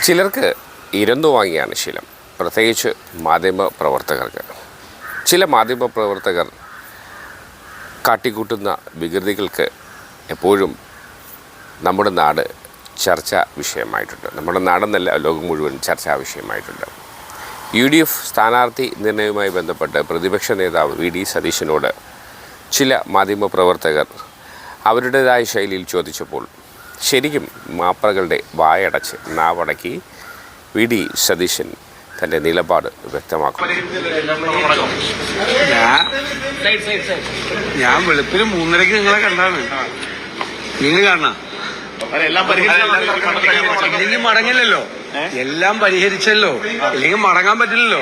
ചിലർക്ക് ഇരന്നു വാങ്ങിയാണ് ശീലം, പ്രത്യേകിച്ച് മാധ്യമപ്രവർത്തകർക്ക്. ചില മാധ്യമപ്രവർത്തകർ കാട്ടിക്കൂട്ടുന്ന വികൃതികൾക്ക് എപ്പോഴും നമ്മുടെ നാട് ചർച്ചാ വിഷയമായിട്ടുണ്ട്. നമ്മുടെ നാടെന്നല്ല, ലോകം മുഴുവൻ ചർച്ചാ വിഷയമായിട്ടുണ്ട്. UDF സ്ഥാനാർത്ഥി നിർണയവുമായി ബന്ധപ്പെട്ട് പ്രതിപക്ഷ നേതാവ് VD സതീശനോട് ചില മാധ്യമപ്രവർത്തകർ അവരുടേതായ ശൈലിയിൽ ചോദിച്ചപ്പോൾ ശരിക്കും മാപ്രകളുടെ വായടച്ച് നാവടക്കി VD സതീശൻ തൻ്റെ നിലപാട് വ്യക്തമാക്കും. ഞാൻ വെളുപ്പിന് 3:30 നിങ്ങളെ കണ്ടാണ്. നിങ്ങൾ കാണാം ഇല്ലെങ്കിൽ മടങ്ങില്ലല്ലോ, എല്ലാം പരിഹരിച്ചല്ലോ, ഇല്ലെങ്കിൽ മടങ്ങാൻ പറ്റില്ലല്ലോ.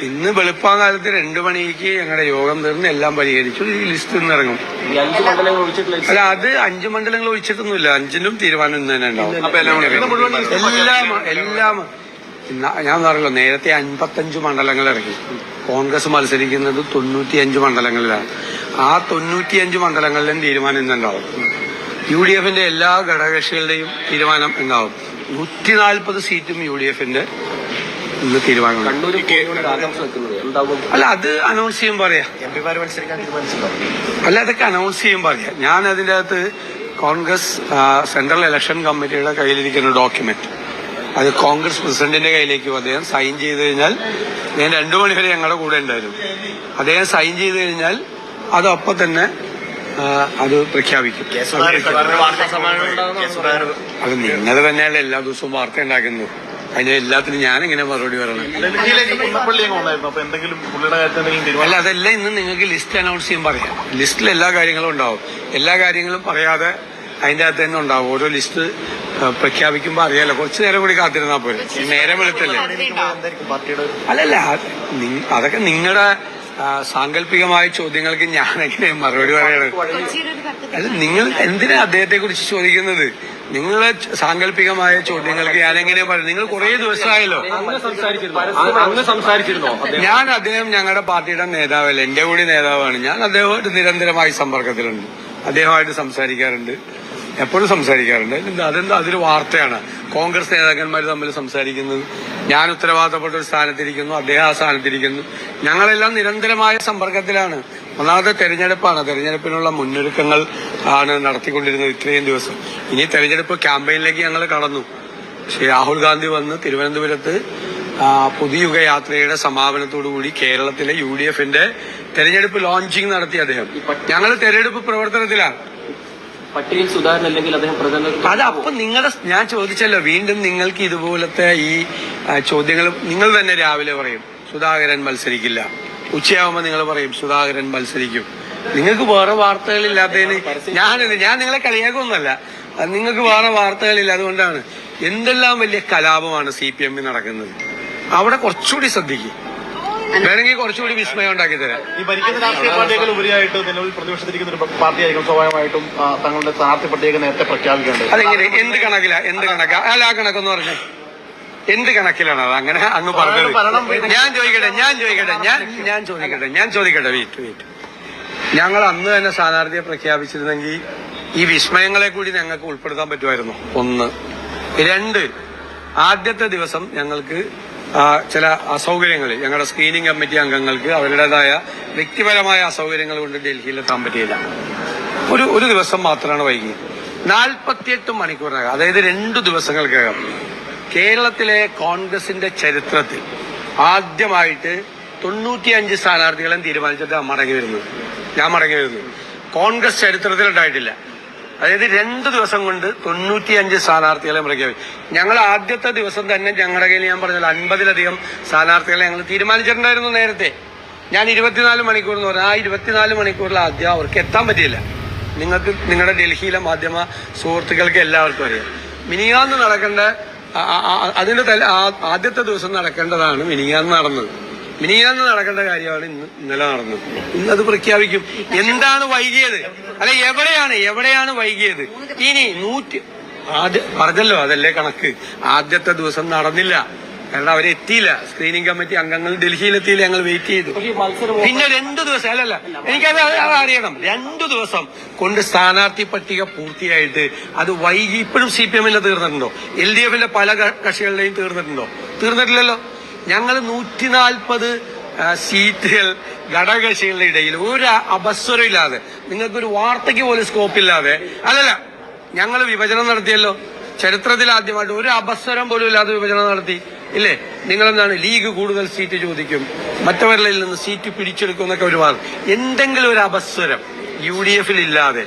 ഇന്ന് വെളുപ്പാൻ കാലത്ത് 2 മണിക്ക് ഞങ്ങളുടെ യോഗം തീർന്ന് എല്ലാം പരിഹരിച്ചു. ഈ ലിസ്റ്റ് ഇന്ന് ഇറങ്ങും. അല്ല, അത് 5 മണ്ഡലങ്ങൾ ഒഴിച്ചിട്ടൊന്നുമില്ല. 5നും തീരുമാനം ഇന്ന് തന്നെ ഉണ്ടാവും. എല്ലാം ഞാൻ പറഞ്ഞല്ലോ, നേരത്തെ 55 മണ്ഡലങ്ങൾ ഇറങ്ങി. കോൺഗ്രസ് മത്സരിക്കുന്നത് 95 മണ്ഡലങ്ങളിലാണ്. ആ 95 മണ്ഡലങ്ങളിലും തീരുമാനം ഇന്നുണ്ടാവും. UDFന്റെ എല്ലാ ഘടകകക്ഷികളുടെയും തീരുമാനം ഉണ്ടാവും. 140 സീറ്റും UDFന്റെ ഇന്ന് തീരുമാനം. അല്ല, അത് അനൗൺസ് ചെയ്യും പറയാം. അല്ല, അതൊക്കെ അനൗൺസ് ചെയ്യും പറയാം. ഞാൻ അതിൻ്റെ അകത്ത് കോൺഗ്രസ് സെൻട്രൽ ഇലക്ഷൻ കമ്മിറ്റിയുടെ കയ്യിലിരിക്കുന്ന ഡോക്യുമെന്റ് അത് കോൺഗ്രസ് പ്രസിഡന്റിന്റെ കയ്യിലേക്ക് അദ്ദേഹം സൈൻ ചെയ്ത് കഴിഞ്ഞാൽ, ഞാൻ 2 മണി വരെ ഞങ്ങളുടെ കൂടെ ഉണ്ടായിരുന്നു. അദ്ദേഹം സൈൻ ചെയ്ത് കഴിഞ്ഞാൽ അതപ്പം തന്നെ അത് പ്രഖ്യാപിക്കും. അത് നിങ്ങൾ തന്നെയല്ല എല്ലാ ദിവസവും വാർത്ത ഉണ്ടാക്കുന്നത്. അതിന് എല്ലാത്തിനും ഞാനെങ്ങനെ മറുപടി പറയണം? അല്ല, അതെല്ലാം ഇന്ന് നിങ്ങൾക്ക് ലിസ്റ്റ് അനൗൺസ് ചെയ്യാൻ പറയാം. ലിസ്റ്റിൽ എല്ലാ കാര്യങ്ങളും ഉണ്ടാവും. എല്ലാ കാര്യങ്ങളും പറയാതെ അതിന്റെ അകത്ത് തന്നെ ഉണ്ടാവും. ഓരോ ലിസ്റ്റ് പ്രഖ്യാപിക്കുമ്പോൾ അറിയാലോ. കുറച്ചു നേരം കൂടി കാത്തിരുന്നാൽ പോലും നേരം വെളുത്തല്ലേ. അല്ലല്ല, അതൊക്കെ നിങ്ങളുടെ സാങ്കല്പികമായ ചോദ്യങ്ങൾക്ക് ഞാനെങ്ങനെ മറുപടി പറയണത്? അല്ല, നിങ്ങൾ എന്തിനാ അദ്ദേഹത്തെ കുറിച്ച് ചോദിക്കുന്നത്? നിങ്ങളെ സാങ്കല്പികമായ ചോദ്യങ്ങൾക്ക് ഞാനെങ്ങനെയാ പറയുന്നത്? നിങ്ങൾ കുറെ ദിവസമായല്ലോ. ഞാൻ അദ്ദേഹം ഞങ്ങളുടെ പാർട്ടിയുടെ നേതാവല്ല, എന്റെ കൂടി നേതാവാണ്. ഞാൻ അദ്ദേഹമായിട്ട് നിരന്തരമായി സമ്പർക്കത്തിലുണ്ട്. അദ്ദേഹമായിട്ട് സംസാരിക്കാറുണ്ട്, എപ്പോഴും സംസാരിക്കാറുണ്ട്. അതെന്താ, അതൊരു വാർത്തയാണ്. കോൺഗ്രസ് നേതാക്കന്മാർ തമ്മിൽ സംസാരിക്കുന്നത്. ഞാൻ ഉത്തരവാദിത്തപ്പെട്ട ഒരു സ്ഥാനത്തിരിക്കുന്നു, അദ്ദേഹം ആ സ്ഥാനത്തിരിക്കുന്നു. ഞങ്ങളെല്ലാം നിരന്തരമായ സമ്പർക്കത്തിലാണ്. ഒന്നാമത്തെ തെരഞ്ഞെടുപ്പാണ്. തെരഞ്ഞെടുപ്പിനുള്ള മുന്നൊരുക്കങ്ങൾ ആണ് നടത്തിക്കൊണ്ടിരുന്നത് ഇത്രയും ദിവസം. ഇനി തെരഞ്ഞെടുപ്പ് ക്യാമ്പയിനിലേക്ക് ഞങ്ങൾ കടന്നു. ശ്രീ രാഹുൽ ഗാന്ധി വന്ന് തിരുവനന്തപുരത്ത് പുതുയുഗ യാത്രയുടെ സമാപനത്തോടുകൂടി കേരളത്തിലെ UDFന്റെ തെരഞ്ഞെടുപ്പ് ലോഞ്ചിങ് നടത്തി അദ്ദേഹം. ഞങ്ങൾ തെരഞ്ഞെടുപ്പ് പ്രവർത്തനത്തിലാണ്. പട്ടികയിൽ സുധാകരൻ അല്ലെങ്കിൽ അദ്ദേഹം അതപ്പൊ നിങ്ങളുടെ, ഞാൻ ചോദിച്ചല്ലോ, വീണ്ടും നിങ്ങൾക്ക് ഇതുപോലത്തെ ഈ ചോദ്യങ്ങൾ നിങ്ങൾ തന്നെ രാവിലെ പറയും സുധാകരൻ മത്സരിക്കില്ല, ഉച്ചയാവുമ്പോൾ നിങ്ങൾ പറയും സുധാകരൻ മത്സരിക്കും. നിങ്ങൾക്ക് വേറെ വാർത്തകളില്ലാത്തതിന് ഞാൻ നിങ്ങളെ കളിയാക്കൊന്നുമല്ല. നിങ്ങൾക്ക് വേറെ വാർത്തകളില്ല, അതുകൊണ്ടാണ്. എന്തെല്ലാം വലിയ കലാപമാണ് CPM നടക്കുന്നത്. അവിടെ കുറച്ചുകൂടി ശ്രദ്ധിക്കും. വേണമെങ്കിൽ കുറച്ചുകൂടി വിസ്മയം ഉണ്ടാക്കി തരാം. ഈ ഭരിക്കുന്ന രാഷ്ട്രീയ പാർട്ടികൾ ഉപരിയായിട്ട് നിലവിൽ പ്രതിപക്ഷത്തിരിക്കുന്ന ഒരു പാർട്ടിയായിരിക്കും സ്വാഭാവികമായിട്ടും തങ്ങളുടെ സ്ഥാനാർത്ഥി പട്ടിക നേരത്തെ പ്രഖ്യാപിക്കേണ്ടത്. അതെങ്ങനെ, എന്ത് കണക്കിലാ? അല്ല, ആ കണക്കെന്ന് പറഞ്ഞേ എന്ത് കണക്കിലാണ് അത് അങ്ങനെ അങ്ങ് പറഞ്ഞത്? ഞാൻ ചോദിക്കട്ടെ വെയിറ്റ്. ഞങ്ങൾ അന്ന് തന്നെ സ്ഥാനാർത്ഥിയെ പ്രഖ്യാപിച്ചിരുന്നെങ്കിൽ ഈ വിസ്മയങ്ങളെ കൂടി ഞങ്ങൾക്ക് ഉൾപ്പെടുത്താൻ പറ്റുമായിരുന്നു. 1. 2, ആദ്യത്തെ ദിവസം ഞങ്ങൾക്ക് ചില അസൗകര്യങ്ങൾ, ഞങ്ങളുടെ സ്ക്രീനിംഗ് കമ്മിറ്റി അംഗങ്ങൾക്ക് അവരുടേതായ വ്യക്തിപരമായ അസൗകര്യങ്ങൾ കൊണ്ട് ഡൽഹിയിലെത്താൻ പറ്റിയില്ല. ഒരു ദിവസം മാത്രമാണ് വൈകി. 48 മണിക്കൂറിനകം, അതായത് 2 ദിവസങ്ങൾക്കകം കേരളത്തിലെ കോൺഗ്രസിന്റെ ചരിത്രത്തിൽ ആദ്യമായിട്ട് 95 സ്ഥാനാർത്ഥികളെ തീരുമാനിച്ചിട്ട് ഞാൻ മടങ്ങി വരുന്നു. കോൺഗ്രസ് ചരിത്രത്തിൽ ഉണ്ടായിട്ടില്ല. അതായത് 2 ദിവസം കൊണ്ട് 95 സ്ഥാനാർത്ഥികളെ പ്രഖ്യാപിച്ചു. ഞങ്ങൾ ആദ്യത്തെ ദിവസം തന്നെ ഞങ്ങളുടെ കയ്യിൽ, ഞാൻ പറഞ്ഞല്ലോ, 50-ലധികം സ്ഥാനാർത്ഥികളെ ഞങ്ങൾ തീരുമാനിച്ചിട്ടുണ്ടായിരുന്നു നേരത്തെ. ഞാൻ 24 മണിക്കൂർ എന്ന് പറഞ്ഞാൽ ആ 24 മണിക്കൂറിൽ ആദ്യം അവർക്ക് എത്താൻ പറ്റിയില്ല. നിങ്ങൾക്ക്, നിങ്ങളുടെ ഡൽഹിയിലെ മാധ്യമ സുഹൃത്തുക്കൾക്ക് എല്ലാവർക്കും അറിയാം. മിനിയാന്ന് നടക്കേണ്ട അതിന്റെ ആദ്യത്തെ ദിവസം നടക്കേണ്ടതാണ് മിനിയാന്ന് നടക്കേണ്ട കാര്യമാണ് ഇന്നലെ നടന്നത്. ഇന്നത് പ്രഖ്യാപിക്കും. എന്താണ് വൈകിയത്? അല്ല, എവിടെയാണ് വൈകിയത്? ഇനി പറഞ്ഞല്ലോ, അതല്ലേ കണക്ക്. ആദ്യത്തെ ദിവസം നടന്നില്ല. കാരണം അവരെത്തിയില്ല. സ്ക്രീനിങ് കമ്മിറ്റി അംഗങ്ങൾ ഡൽഹിയിലെത്തിയില്ല. ഞങ്ങൾ വെയിറ്റ് ചെയ്തു. പിന്നെ 2 ദിവസം അല്ലല്ല, എനിക്കത് അറിയണം. 2 ദിവസം കൊണ്ട് സ്ഥാനാർത്ഥി പട്ടിക പൂർത്തിയായിട്ട് അത് വൈകി. ഇപ്പോഴും CPM-ന്റെ തീർന്നിട്ടുണ്ടോ? LDF-ന്റെ പല കക്ഷികളുടെയും തീർന്നിട്ടുണ്ടോ? തീർന്നിട്ടില്ലല്ലോ. ഞങ്ങൾ 140 സീറ്റുകൾ ഘടകകക്ഷികളുടെ ഇടയിൽ ഒരു അപസ്വരം ഇല്ലാതെ, നിങ്ങൾക്കൊരു വാർത്തയ്ക്ക് പോലും സ്കോപ്പില്ലാതെ, അല്ലല്ല, ഞങ്ങൾ വിഭജനം നടത്തിയല്ലോ. ചരിത്രത്തിൽ ആദ്യമായിട്ട് ഒരു അപസ്വരം പോലും ഇല്ലാതെ വിഭജനം നടത്തി ഇല്ലേ? നിങ്ങളെന്താണ് ലീഗ് കൂടുതൽ സീറ്റ് ചോദിക്കും, മറ്റവരിൽ നിന്ന് സീറ്റ് പിടിച്ചെടുക്കും എന്നൊക്കെ ഒരുപാട്. എന്തെങ്കിലും ഒരു അപസ്വരം UDF-ൽ ഇല്ലാതെ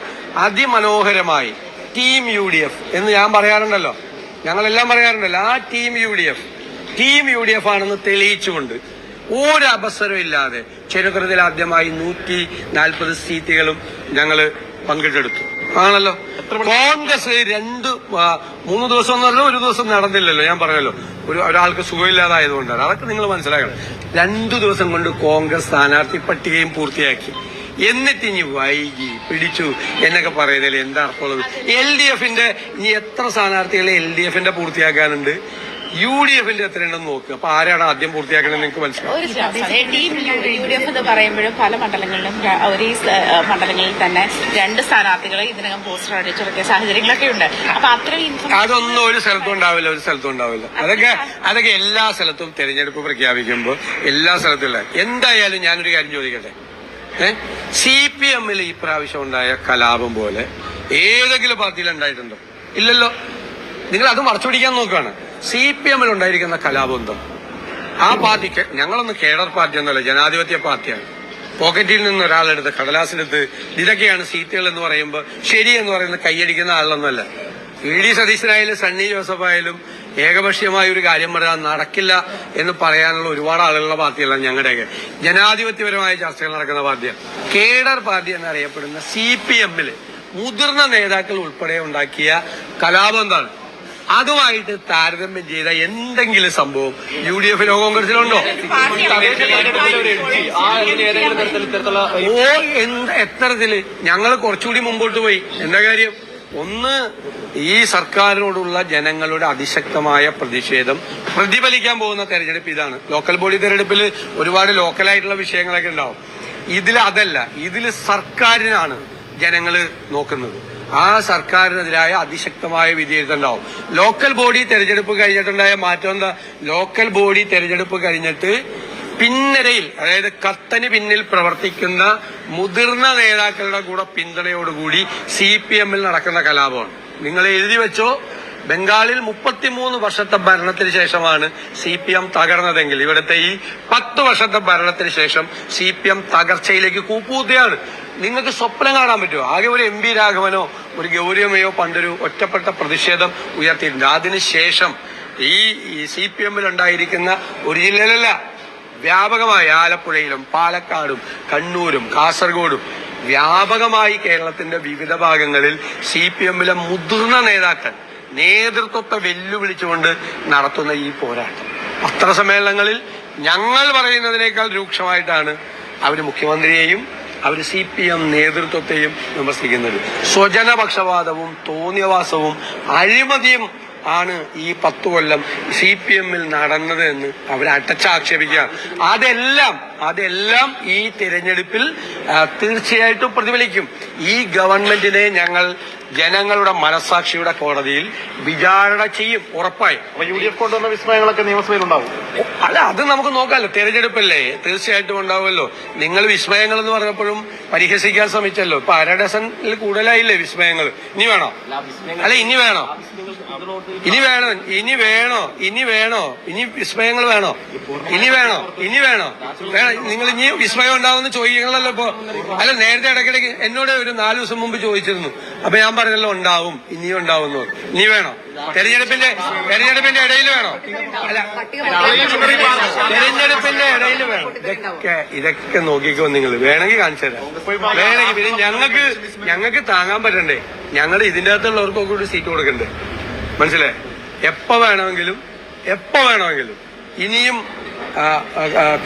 അതിമനോഹരമായി ടീം UDF എന്ന് ഞാൻ പറയാറുണ്ടല്ലോ, ഞങ്ങളെല്ലാം പറയാറുണ്ടല്ലോ. ആ ടീം UDF ആണെന്ന് തെളിയിച്ചുകൊണ്ട് ഒരു അപസ്വരം ഇല്ലാതെ ചരിത്രത്തിൽ ആദ്യമായി 140 സീറ്റുകളും ഞങ്ങൾ പങ്കിട്ടെടുത്തു ആണല്ലോ. കോൺഗ്രസ് 2-3 ദിവസം എന്നല്ലോ, ഒരു ദിവസം നടന്നില്ലല്ലോ. ഞാൻ പറഞ്ഞല്ലോ, ഒരാൾക്ക് സുഖമില്ലാതായതുകൊണ്ടാണ്. അതൊക്കെ നിങ്ങൾ മനസ്സിലാക്കണം. 2 ദിവസം കൊണ്ട് കോൺഗ്രസ് സ്ഥാനാർത്ഥി പട്ടികയും പൂർത്തിയാക്കി. എന്നിട്ട് ഇനി വൈകി പിടിച്ചു എന്നൊക്കെ പറയുന്നതിൽ എന്താ അർത്ഥമുള്ളത്? LDF-ന്റെ ഇനി എത്ര സ്ഥാനാർത്ഥികളെ LDF-ന്റെ പൂർത്തിയാക്കാനുണ്ട്? UDF-ന്റെ എത്രയുണ്ടെന്ന് നോക്കുക. അപ്പൊ ആരാണ് ആദ്യം പൂർത്തിയാക്കണമെന്ന് നിങ്ങൾക്ക് മനസ്സിലാവും. ടീം UDF എന്ന് പറയുമ്പോഴും പല മണ്ഡലങ്ങളിലും ഒരേ മണ്ഡലങ്ങളിൽ തന്നെ 2 സ്ഥാനാർത്ഥികളെ ഇതിനകം പോസ്റ്റർ അടിച്ചിറക്കിയ സാഹചര്യങ്ങളൊക്കെ ഉണ്ട്. അപ്പൊ അതൊന്നും ഒരു സ്ഥലത്തും ഉണ്ടാവില്ല. അതൊക്കെ എല്ലാ സ്ഥലത്തും തെരഞ്ഞെടുപ്പ് പ്രഖ്യാപിക്കുമ്പോൾ എല്ലാ സ്ഥലത്തും. എന്തായാലും ഞാനൊരു കാര്യം ചോദിക്കട്ടെ, CPM-ൽ ഈ പ്രാവശ്യം ഉണ്ടായ കലാപം പോലെ ഏതെങ്കിലും പാർട്ടിയിൽ ഉണ്ടായിട്ടുണ്ടോ? ഇല്ലല്ലോ. നിങ്ങൾ അത് മറച്ചു പിടിക്കാൻ നോക്കുകയാണ്. CPM-ൽ ഉണ്ടായിരിക്കുന്ന കലാപം എന്തോ? ആ പാർട്ടിക്ക് ഞങ്ങളൊന്ന് കേഡർ പാർട്ടി ഒന്നുമല്ല, ജനാധിപത്യ പാർട്ടിയാണ്. പോക്കറ്റിൽ നിന്ന് ഒരാളെടുത്ത് കടലാസിലെടുത്ത് ഇതൊക്കെയാണ് സീറ്റുകൾ എന്ന് പറയുമ്പോൾ ശരി എന്ന് പറയുന്നത് കൈയടിക്കുന്ന ആളൊന്നുമല്ല. VD സതീശനായാലും സണ്ണി ജോസഫ് ആയാലും ഏകപക്ഷീയമായ ഒരു കാര്യം പറയാൻ നടക്കില്ല എന്ന് പറയാനുള്ള ഒരുപാട് ആളുകളുടെ പാർട്ടിയല്ല ഞങ്ങളുടെയൊക്കെ. ജനാധിപത്യപരമായ ചർച്ചകൾ നടക്കുന്ന പാർട്ടിയാണ്. കേഡർ പാർട്ടി എന്നറിയപ്പെടുന്ന CPM-ൽ മുതിർന്ന നേതാക്കൾ ഉൾപ്പെടെ ഉണ്ടാക്കിയ കലാപം എന്താണ്? അതുമായിട്ട് താരതമ്യം ചെയ്ത എന്തെങ്കിലും സംഭവം UDF-ലോ കോൺഗ്രസിലുണ്ടോ? എത്തരത്തില് ഞങ്ങൾ കുറച്ചുകൂടി മുമ്പോട്ട് പോയി. എന്താ കാര്യം? ഒന്ന്, ഈ സർക്കാരിനോടുള്ള ജനങ്ങളുടെ അതിശക്തമായ പ്രതിഷേധം പ്രതിഫലിക്കാൻ പോകുന്ന തെരഞ്ഞെടുപ്പ് ഇതാണ്. ലോക്കൽ ബോഡി തെരഞ്ഞെടുപ്പിൽ ഒരുപാട് ലോക്കലായിട്ടുള്ള വിഷയങ്ങളൊക്കെ ഉണ്ടാവും. ഇതിൽ സർക്കാരിനാണ് ജനങ്ങൾ നോക്കുന്നത്. ആ സർക്കാരിനെതിരായ അതിശക്തമായ വിധിയെഴുത്തുണ്ടാവും. ലോക്കൽ ബോഡി തെരഞ്ഞെടുപ്പ് കഴിഞ്ഞിട്ടുണ്ടായ മാറ്റം എന്താ? ലോക്കൽ ബോഡി തെരഞ്ഞെടുപ്പ് കഴിഞ്ഞിട്ട് പിന്നരയിൽ, അതായത് കത്തന് പിന്നിൽ പ്രവർത്തിക്കുന്ന മുതിർന്ന നേതാക്കളുടെ കൂടെ പിന്തുണയോടുകൂടി CPM-ൽ നടക്കുന്ന കലാപമാണ്. നിങ്ങൾ എഴുതി വെച്ചോ, ബംഗാളിൽ 33 വർഷത്തെ ഭരണത്തിന് ശേഷമാണ് CPM തകർന്നതെങ്കിൽ ഇവിടുത്തെ ഈ 10 വർഷത്തെ ഭരണത്തിന് ശേഷം CPM തകർച്ചയിലേക്ക് കൂപ്പുകുത്തുകയാണ്. നിങ്ങൾക്ക് സ്വപ്നം കാണാൻ പറ്റുമോ? ആകെ ഒരു MB രാഘവനോ ഒരു ഗൗരിയമ്മയോ പണ്ടൊരു ഒറ്റപ്പെട്ട പ്രതിഷേധം ഉയർത്തിയിട്ടുണ്ട്. അതിനുശേഷം ഈ CPM-ൽ ഉണ്ടായിരിക്കുന്ന ഒരു ജില്ലയിലല്ല, വ്യാപകമായി ആലപ്പുഴയിലും പാലക്കാടും കണ്ണൂരും കാസർഗോഡും വ്യാപകമായി കേരളത്തിന്റെ വിവിധ ഭാഗങ്ങളിൽ CPM-ലെ മുതിർന്ന നേതാക്കൾ നേതൃത്വത്തെ വെല്ലുവിളിച്ചുകൊണ്ട് നടത്തുന്ന ഈ പോരാട്ടം പത്രസമ്മേളനങ്ങളിൽ ഞങ്ങൾ പറയുന്നതിനേക്കാൾ രൂക്ഷമായിട്ടാണ് അവർ മുഖ്യമന്ത്രിയെയും അവർ CPM നേതൃത്വത്തെയും വിമർശിക്കുന്നത്. സ്വജനപക്ഷപാതവും തോന്നിയവാസവും അഴിമതിയും ആണ് ഈ 10 കൊല്ലം CPM-ൽ നടന്നത് എന്ന് അവർ അടച്ചാക്ഷേപിക്കുക. അതെല്ലാം ഈ തിരഞ്ഞെടുപ്പിൽ തീർച്ചയായിട്ടും പ്രതിഫലിക്കും. ഈ ഗവൺമെന്റിനെ ഞങ്ങൾ ജനങ്ങളുടെ മനസാക്ഷിയുടെ കോടതിയിൽ വിചാരണ ചെയ്യും, ഉറപ്പായും. UDF കൊണ്ടുവന്ന വിസ്മയങ്ങളൊക്കെ നിയമസഭയിൽ ഉണ്ടാവും. അല്ല, അത് നമുക്ക് നോക്കാമല്ലോ. തെരഞ്ഞെടുപ്പല്ലേ, തീർച്ചയായിട്ടും ഉണ്ടാവുമല്ലോ. നിങ്ങൾ വിസ്മയങ്ങൾ എന്ന് പറഞ്ഞപ്പോഴും പരിഹസിക്കാൻ ശ്രമിച്ചല്ലോ. ഇപ്പൊ 1/2 ഡസനിൽ കൂടുതലായില്ലേ വിസ്മയങ്ങൾ? ഇനി വേണോ? അല്ല, ഇനി വേണോ? ഇനി വിസ്മയങ്ങൾ വേണോ? ഇനി വേണോ? നിങ്ങൾ ഇനി വിസ്മയം ഉണ്ടാവുമെന്ന് ചോദിക്കണല്ലോ ഇപ്പൊ. അല്ല, നേരത്തെ ഇടയ്ക്കിടയ്ക്ക് എന്നോട് ഒരു 4 ദിവസം മുമ്പ് ചോദിച്ചിരുന്നു. അപ്പൊ ഞാൻ പറഞ്ഞല്ലോ ഉണ്ടാവും, ഇനിയും ഉണ്ടാവുന്നു. ഇനി വേണോ? തെരഞ്ഞെടുപ്പിന്റെ ഇടയിൽ വേണോ? അല്ല, തെരഞ്ഞെടുപ്പിന്റെ ഇടയിൽ വേണം. ഇതൊക്കെ നോക്കിക്കോ നിങ്ങൾ. വേണമെങ്കിൽ കാണിച്ചു തരാം. വേണമെങ്കിൽ പിന്നെ ഞങ്ങൾക്ക് താങ്ങാൻ പറ്റണ്ടേ? ഞങ്ങൾ ഇതിന്റെ അകത്തുള്ളവർക്കൊക്കെ ഒരു സീറ്റ് കൊടുക്കണ്ടേ? മനസ്സിലായി? എപ്പോ വേണമെങ്കിലും ഇനിയും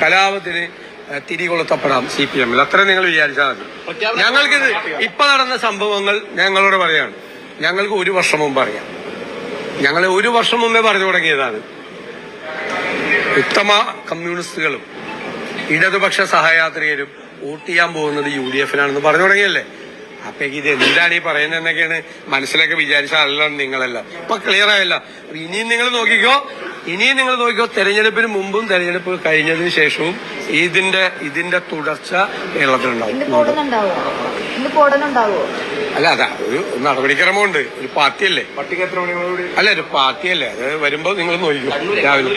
കലാപത്തിന് തിരികൊളുത്തപ്പെടാം CPM-ൽ. അത്ര നിങ്ങൾ വിചാരിച്ചാൽ മതി. ഞങ്ങൾക്കിത് ഇപ്പൊ നടന്ന സംഭവങ്ങൾ ഞങ്ങളോട് പറയാണ്. ഞങ്ങൾക്ക് 1 വർഷം മുമ്പ് അറിയാം. ഞങ്ങൾ 1 വർഷം മുമ്പേ പറഞ്ഞു തുടങ്ങിയതാണ്. ഉത്തമ കമ്മ്യൂണിസ്റ്റുകളും ഇടതുപക്ഷ സഹയാത്രികരും വോട്ട് ചെയ്യാൻ പോകുന്നത് UDF നാണെന്ന് പറഞ്ഞു തുടങ്ങിയല്ലേ. അപ്പേക്ക് ഇത് എന്താണ് ഈ പറയുന്നതെന്നൊക്കെയാണ് മനസ്സിലൊക്കെ വിചാരിച്ച ആളാണ് നിങ്ങളെല്ലാം. ഇപ്പൊ ക്ലിയർ ആയല്ല. ഇനിയും നിങ്ങൾ നോക്കിക്കോ തെരഞ്ഞെടുപ്പിന് മുമ്പും തെരഞ്ഞെടുപ്പ് കഴിഞ്ഞതിന് ശേഷവും ഇതിന്റെ തുടർച്ച കേരളത്തിലുണ്ടാവും. അല്ല അതാ ഒരു നടപടിക്രമമുണ്ട്. ഒരു പാർട്ടിയല്ലേ, പട്ടിക എത്ര മണിയോടുകൂടി അല്ല ഒരു പാർട്ടിയല്ലേ, അത് വരുമ്പോ നിങ്ങൾ നോക്കിക്കോ രാവിലെ.